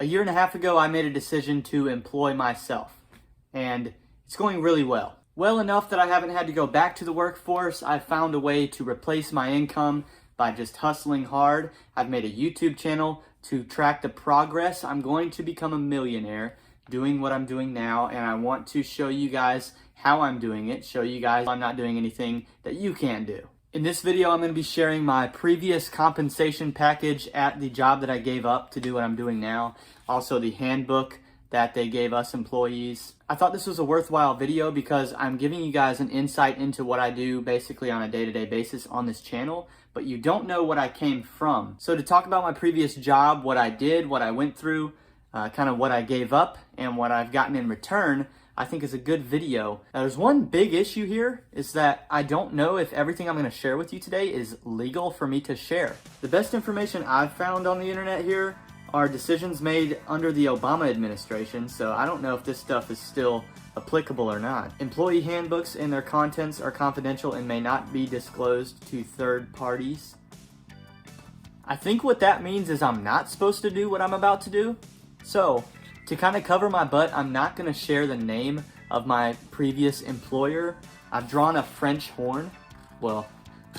A year and a half ago, I made a decision to employ myself, and it's going really well. Well enough that I haven't had to go back to the workforce. I've found a way to replace my income by just hustling hard. I've made a YouTube channel to track the progress. I'm going to become a millionaire doing what I'm doing now, and I want to show you guys how I'm doing it, show you guys I'm not doing anything that you can't do. In this video, I'm going to be sharing my previous compensation package at the job that I gave up to do what I'm doing now. Also the handbook that they gave us employees. I thought this was a worthwhile video because I'm giving you guys an insight into what I do basically on a day-to-day basis on this channel, but you don't know what I came from. So to talk about my previous job, what I did, what I went through, kind of what I gave up and what I've gotten in return, I think is a good video. Now, there's one big issue here is that I don't know if everything I'm going to share with you today is legal for me to share. The best information I've found on the internet here are decisions made under the Obama administration, so I don't know if this stuff is still applicable or not. Employee handbooks and their contents are confidential and may not be disclosed to third parties. I think what that means is I'm not supposed to do what I'm about to do. So, to kind of cover my butt, I'm not going to share the name of my previous employer. I've drawn a French horn. Well,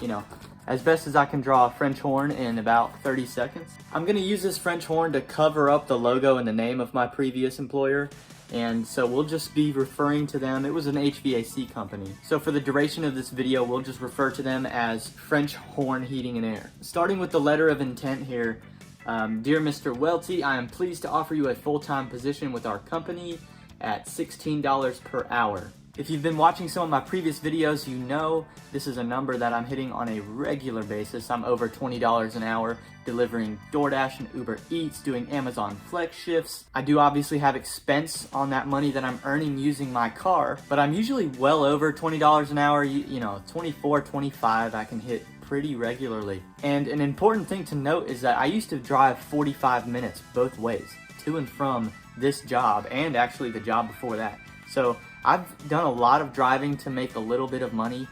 you know, as best as I can draw a French horn in about 30 seconds. I'm going to use this French horn to cover up the logo and the name of my previous employer. And so we'll just be referring to them. It was an HVAC company. So for the duration of this video, we'll just refer to them as French Horn Heating and Air. Starting with the letter of intent here. Dear Mr. Welte, I am pleased to offer you a full-time position with our company at $16 per hour. If you've been watching some of my previous videos, you know this is a number that I'm hitting on a regular basis. I'm over $20 an hour delivering DoorDash and Uber Eats, doing Amazon Flex shifts. I do obviously have expense on that money that I'm earning using my car, but I'm usually well over $20 an hour, you know, 24, 25 I can hit pretty regularly. And an important thing to note is that I used to drive 45 minutes both ways to and from this job and actually the job before that. So I've done a lot of driving to make a little bit of money,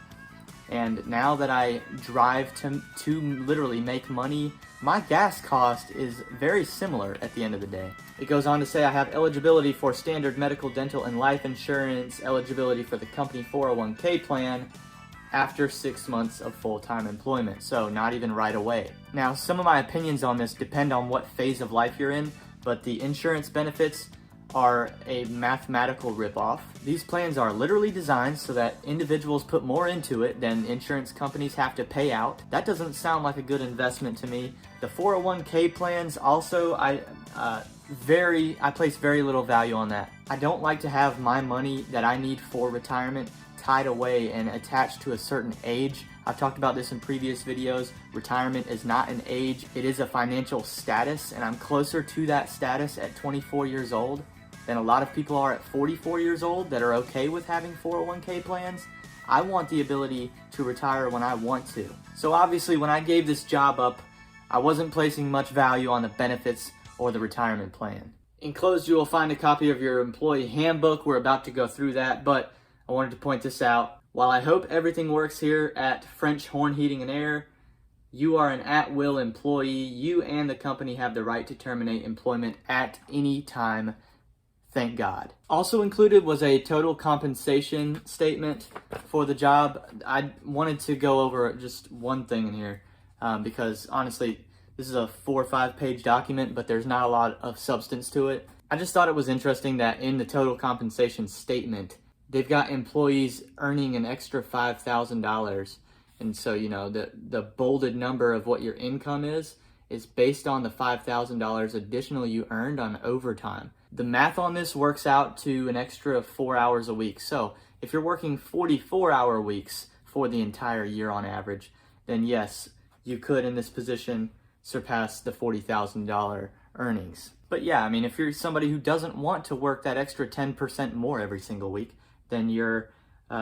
and now that I drive to literally make money, my gas cost is very similar at the end of the day. It goes on to say I have eligibility for standard medical, dental, and life insurance, eligibility for the company 401k plan, after 6 months of full-time employment, so not even right away. Now, some of my opinions on this depend on what phase of life you're in, but the insurance benefits are a mathematical ripoff. These plans are literally designed so that individuals put more into it than insurance companies have to pay out. That doesn't sound like a good investment to me. The 401k plans also, I place very little value on that. I don't like to have my money that I need for retirement tied away and attached to a certain age. I've talked about this in previous videos. Retirement is not an age, it is a financial status, and I'm closer to that status at 24 years old than a lot of people are at 44 years old that are okay with having 401k plans. I want the ability to retire when I want to. So obviously when I gave this job up, I wasn't placing much value on the benefits or the retirement plan. Enclosed you will find a copy of your employee handbook. We're about to go through that, but I wanted to point this out. While I hope everything works here at French Horn Heating and Air, you are an at-will employee. You and the company have the right to terminate employment at any time. Thank God. Also included was a total compensation statement for the job. I wanted to go over just one thing in here because honestly, this is a 4 or 5 page document, but there's not a lot of substance to it. I just thought it was interesting that in the total compensation statement, they've got employees earning an extra $5,000. And so, you know, the bolded number of what your income is based on the $5,000 additional you earned on overtime. The math on this works out to an extra 4 hours a week. So if you're working 44-hour weeks for the entire year on average, then yes, you could in this position surpass the $40,000 earnings. But yeah, I mean, if you're somebody who doesn't want to work that extra 10% more every single week, then your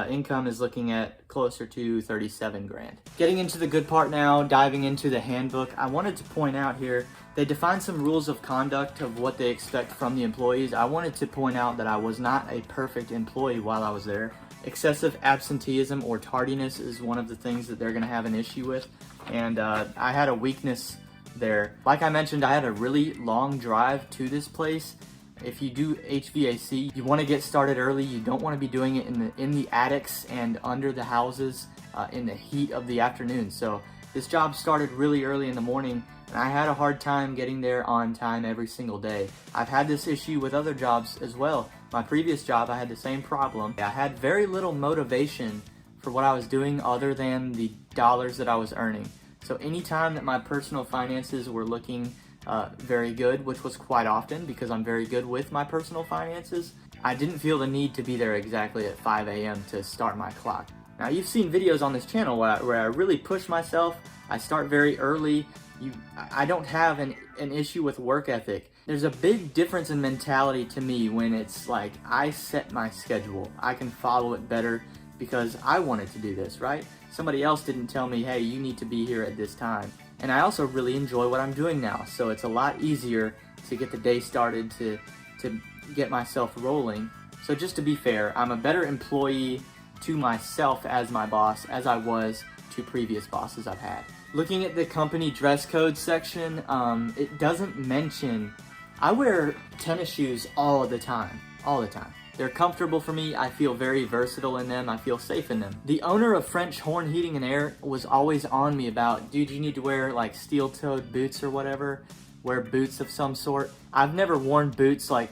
income is looking at closer to 37 grand. Getting into the good part now, diving into the handbook, I wanted to point out here, they define some rules of conduct of what they expect from the employees. I wanted to point out that I was not a perfect employee while I was there. Excessive absenteeism or tardiness is one of the things that they're gonna have an issue with. And I had a weakness there. Like I mentioned, I had a really long drive to this place. If you do HVAC, you want to get started early. You don't want to be doing it in the attics and under the houses in the heat of the afternoon. So this job started really early in the morning, and I had a hard time getting there on time every single day. I've had this issue with other jobs as well. My previous job, I had the same problem. I had very little motivation for what I was doing other than the dollars that I was earning. So anytime that my personal finances were looking very good, which was quite often because I'm very good with my personal finances, I didn't feel the need to be there exactly at 5 a.m. to start my clock. Now, you've seen videos on this channel where I really push myself. I start very early. I don't have an issue with work ethic. There's a big difference in mentality to me when it's like I set my schedule. I can follow it better because I wanted to do this, right? Somebody else didn't tell me, hey, you need to be here at this time. And I also really enjoy what I'm doing now, so it's a lot easier to get the day started, to get myself rolling. So just to be fair, I'm a better employee to myself as my boss as I was to previous bosses I've had. Looking at the company dress code section, it doesn't mention, I wear tennis shoes all the time. They're comfortable for me. I feel very versatile in them. I feel safe in them. The owner of French Horn Heating and Air was always on me about, dude, you need to wear like steel-toed boots or whatever. Wear boots of some sort. I've never worn boots like,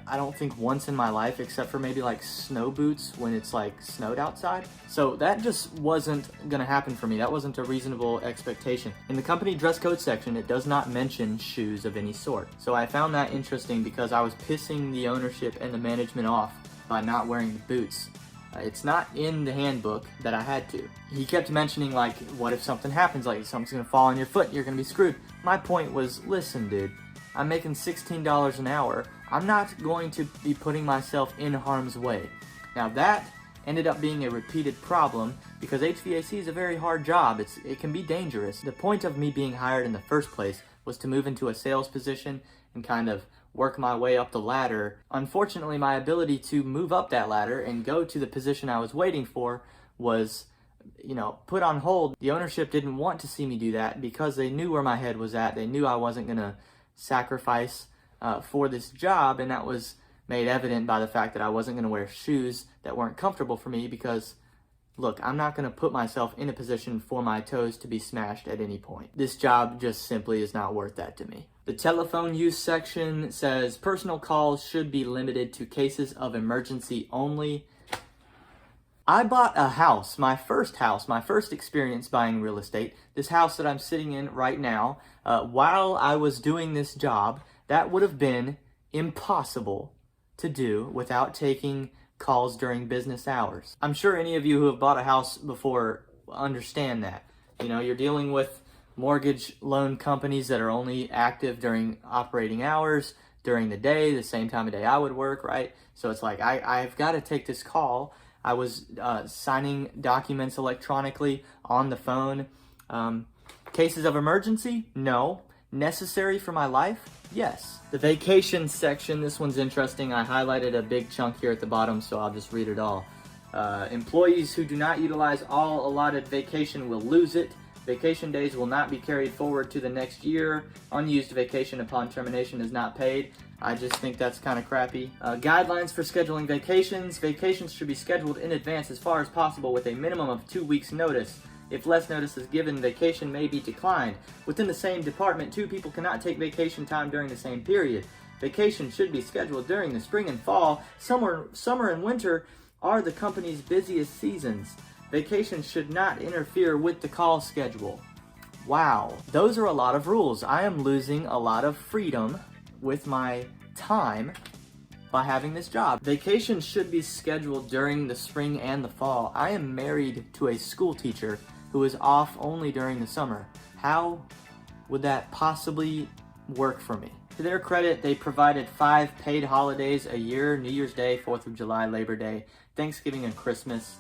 I don't think once in my life, except for maybe like snow boots when it's like snowed outside. So that just wasn't gonna happen for me. That wasn't a reasonable expectation. In the company dress code section, it does not mention shoes of any sort. So I found that interesting because I was pissing the ownership and the management off by not wearing the boots. It's not in the handbook that I had to. He kept mentioning like, what if something happens? Like something's gonna fall on your foot, you're gonna be screwed. My point was, listen dude, I'm making $16 an hour. I'm not going to be putting myself in harm's way. Now that ended up being a repeated problem because HVAC is a very hard job. It can be dangerous. The point of me being hired in the first place was to move into a sales position and kind of work my way up the ladder. Unfortunately, my ability to move up that ladder and go to the position I was waiting for was, put on hold. The ownership didn't want to see me do that because they knew where my head was at. They knew I wasn't gonna sacrifice for this job, and that was made evident by the fact that I wasn't going to wear shoes that weren't comfortable for me because, look, I'm not going to put myself in a position for my toes to be smashed at any point. This job just simply is not worth that to me. The telephone use section says personal calls should be limited to cases of emergency only. I bought a house, my first experience buying real estate, this house that I'm sitting in right now, while I was doing this job. That would have been impossible to do without taking calls during business hours. I'm sure any of you who have bought a house before understand that. You're dealing with mortgage loan companies that are only active during operating hours, during the day, the same time of day I would work, right? So it's like, I've got to take this call. I was signing documents electronically on the phone. Cases of emergency? No. Necessary for my life? Yes. The vacation section, this one's interesting. I highlighted a big chunk here at the bottom, so I'll just read it all. Employees who do not utilize all allotted vacation will lose it. Vacation days will not be carried forward to the next year. Unused vacation upon termination is not paid. I just think that's kind of crappy. Guidelines for scheduling vacations. Vacations should be scheduled in advance as far as possible with a minimum of 2 weeks notice. If less notice is given, vacation may be declined. Within the same department, 2 people cannot take vacation time during the same period. Vacation should be scheduled during the spring and fall. Summer and winter are the company's busiest seasons. Vacation should not interfere with the call schedule. Wow, those are a lot of rules. I am losing a lot of freedom with my time by having this job. Vacation should be scheduled during the spring and the fall. I am married to a school teacher who is off only during the summer. How would that possibly work for me? To their credit, they provided 5 paid holidays a year: New Year's Day, 4th of July, Labor Day, Thanksgiving, and Christmas.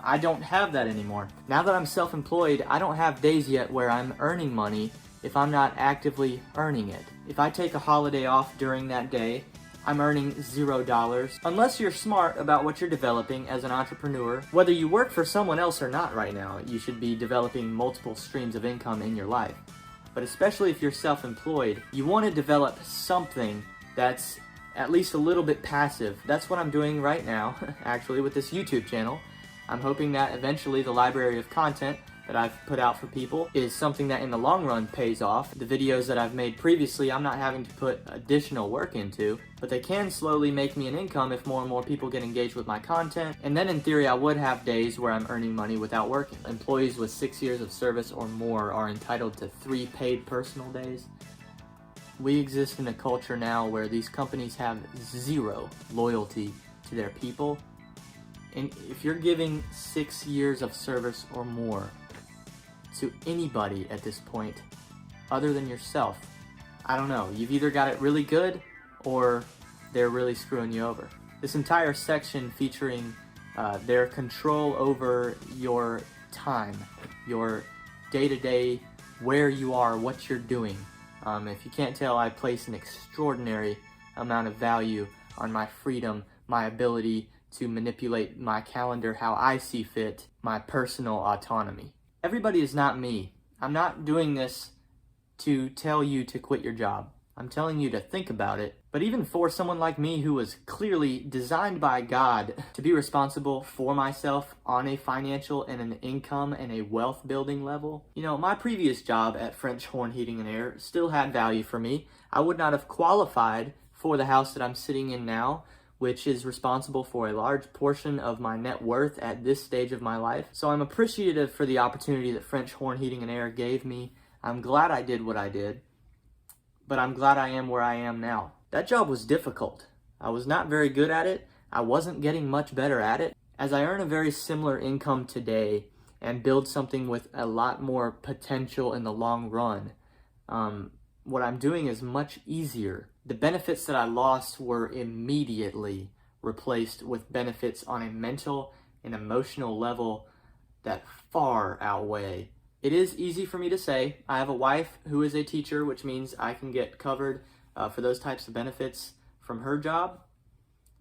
I don't have that anymore. Now that I'm self-employed, I don't have days yet where I'm earning money if I'm not actively earning it. If I take a holiday off during that day, I'm earning $0. Unless you're smart about what you're developing as an entrepreneur, whether you work for someone else or not right now, you should be developing multiple streams of income in your life. but especially if you're self-employed, you want to develop something that's at least a little bit passive. That's what I'm doing right now, actually, with this YouTube channel. I'm hoping that eventually the library of content that I've put out for people is something that in the long run pays off. The videos that I've made previously, I'm not having to put additional work into, but they can slowly make me an income if more and more people get engaged with my content. And then in theory, I would have days where I'm earning money without working. Employees with 6 years of service or more are entitled to 3 paid personal days. We exist in a culture now where these companies have zero loyalty to their people. And if you're giving 6 years of service or more to anybody at this point, other than yourself, I don't know, you've either got it really good or they're really screwing you over. This entire section featuring their control over your time, your day-to-day, where you are, what you're doing. If you can't tell, I place an extraordinary amount of value on my freedom, my ability to manipulate my calendar how I see fit, my personal autonomy. Everybody is not me. I'm not doing this to tell you to quit your job. I'm telling you to think about it. But even for someone like me who was clearly designed by God to be responsible for myself on a financial and an income and a wealth building level, you know, my previous job at French Horn Heating and Air still had value for me. I would not have qualified for the house that I'm sitting in now, which is responsible for a large portion of my net worth at this stage of my life. So I'm appreciative for the opportunity that French Horn Heating and Air gave me. I'm glad I did what I did, but I'm glad I am where I am now. That job was difficult. I was not very good at it. I wasn't getting much better at it. As I earn a very similar income today and build something with a lot more potential in the long run, what I'm doing is much easier. The benefits that I lost were immediately replaced with benefits on a mental and emotional level that far outweigh. It is easy for me to say. I have a wife who is a teacher, which means I can get covered for those types of benefits from her job.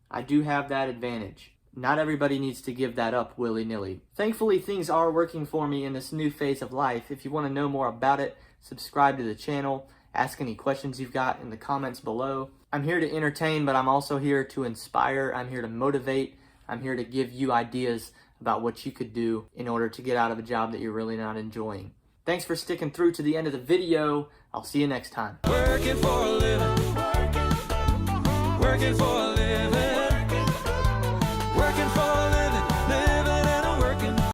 I do have that advantage. Not everybody needs to give that up willy-nilly. Thankfully, things are working for me in this new phase of life. If you want to know more about it, subscribe to the channel. Ask any questions you've got in the comments below. I'm here to entertain, but I'm also here to inspire. I'm here to motivate. I'm here to give you ideas about what you could do in order to get out of a job that you're really not enjoying. Thanks for sticking through to the end of the video. I'll see you next time. Working for a living. Working for